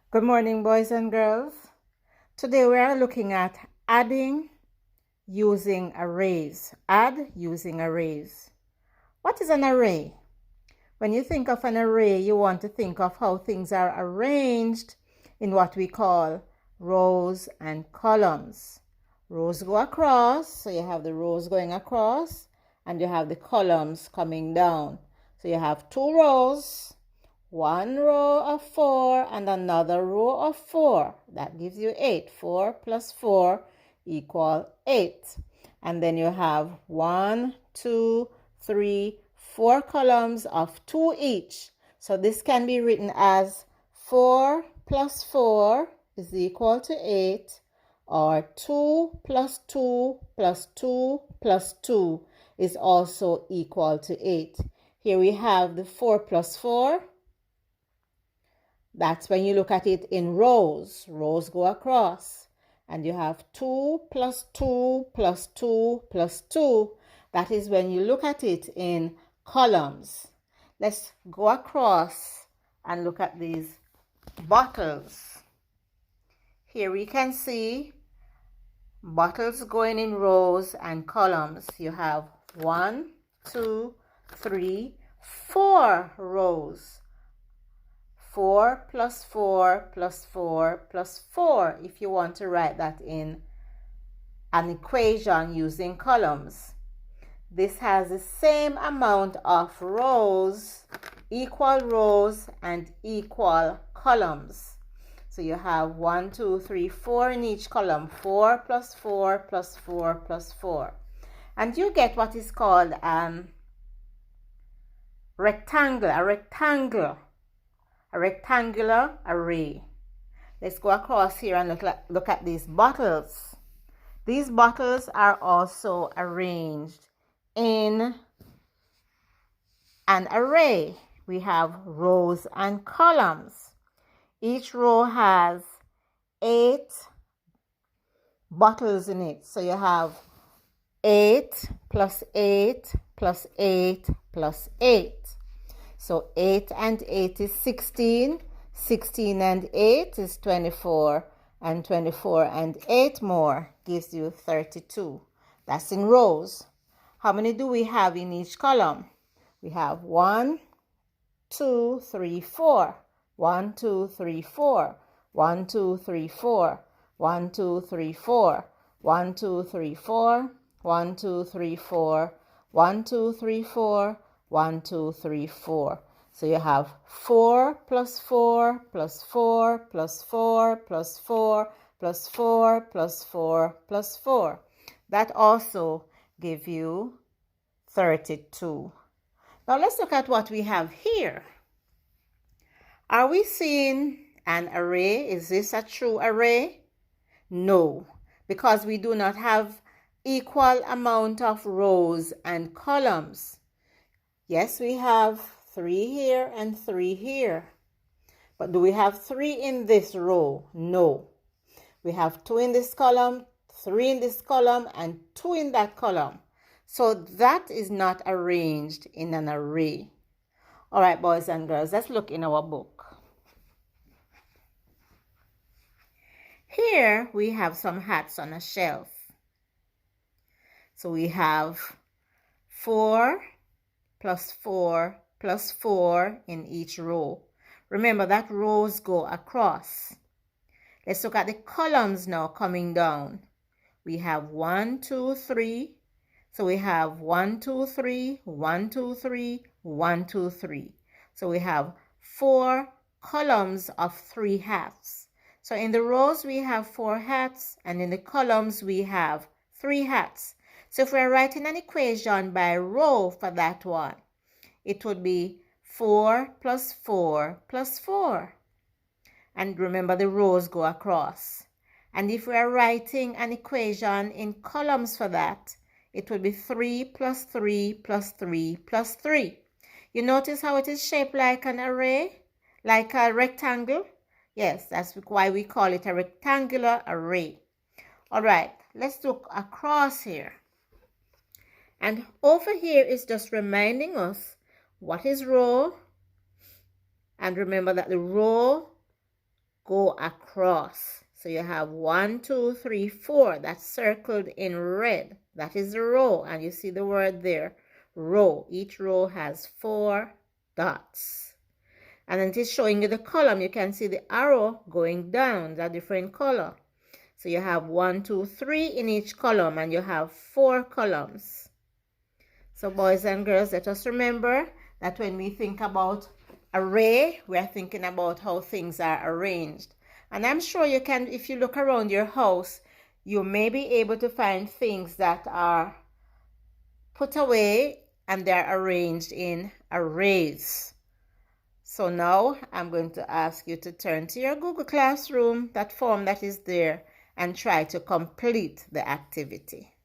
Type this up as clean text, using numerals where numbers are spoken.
Good morning, boys and girls. Today we are looking at adding using arrays. Add using arrays. What is an array? When you think of an array, you want to think of how things are arranged in what we call rows and columns. Rows go across, so you have the rows going across, and you have the columns coming down. So you have two rows, one row of 4 and another row of 4. That gives you 8. 4 plus 4 equal 8. And then you have 1, 2, 3, 4 columns of 2 each. So this can be written as 4 plus 4 is equal to 8, or 2 plus 2 plus 2 plus 2 is also equal to 8. Here we have the 4 plus 4. That's when you look at it in rows. Rows go across. And you have 2 plus 2 plus 2 plus 2. That is when you look at it in columns. Let's go across and look at these bottles. Here we can see bottles going in rows and columns. You have 1, 2, 3, 4 rows. 4 plus 4 plus 4 plus 4 if you want to write that in an equation using columns. This has the same amount of rows, equal and equal columns. So you have 1, 2, 3, 4 in each column. 4 plus 4 plus 4 plus 4. And you get what is called rectangle, a rectangular array. Let's go across here and look at these bottles. These bottles are also arranged in an array. We have rows and columns. Each row has 8 bottles in it. So you have 8 plus 8 plus 8 plus 8. So 8 and 8 is 16. 16 and 8 is 24. And 24 and 8 more gives you 32. That's in rows. How many do we have in each column? We have 1, 2, 3, 4. 1, 2, 3, 4. 1, 2, 3, 4. 1, 2, 3, 4. 1, 2, 3, 4. 1, 2, 3, 4. 1, 2, 3, 4. 1, 2, 3, 4. So you have 4 plus 4 plus 4 plus 4 plus 4 plus 4 plus 4 plus 4. That also gives you 32. Now let's look at what we have here. Are we seeing an array? Is this a true array? No, because we do not have equal amount of rows and columns. Yes, we have 3 here and 3 here. But do we have 3 in this row? No. We have 2 in this column, 3 in this column, and 2 in that column. So that is not arranged in an array. All right, boys and girls, let's look in our book. Here we have some hats on a shelf. So we have 4 plus 4 plus 4 in each row. Remember that rows go across. Let's look at the columns now coming down. We have 1, 2, 3. So we have 1, 2, 3, 1, 2, 3, 1, 2, 3. So we have 4 columns of 3 hats. So in the rows we have 4 hats, and in the columns we have 3 hats. So if we're writing an equation by row for that one, it would be 4 plus 4 plus 4. And remember, the rows go across. And if we are writing an equation in columns for that, it would be 3 plus 3 plus 3 plus 3. You notice how it is shaped like an array? Like a rectangle? Yes, that's why we call it a rectangular array. All right, let's look across here. And over here is just reminding us what is row. And remember that the row go across. So you have 1, 2, 3, 4. That's circled in red. That is the row. And you see the word there, row. Each row has 4 dots. And then it is showing you the column. You can see the arrow going down, a different color. So you have 1, 2, 3 in each column, and you have 4 columns. So boys and girls, let us remember that when we think about array, we are thinking about how things are arranged. And I'm sure you can, if you look around your house, you may be able to find things that are put away and they're arranged in arrays. So now I'm going to ask you to turn to your Google Classroom, that form that is there, and try to complete the activity.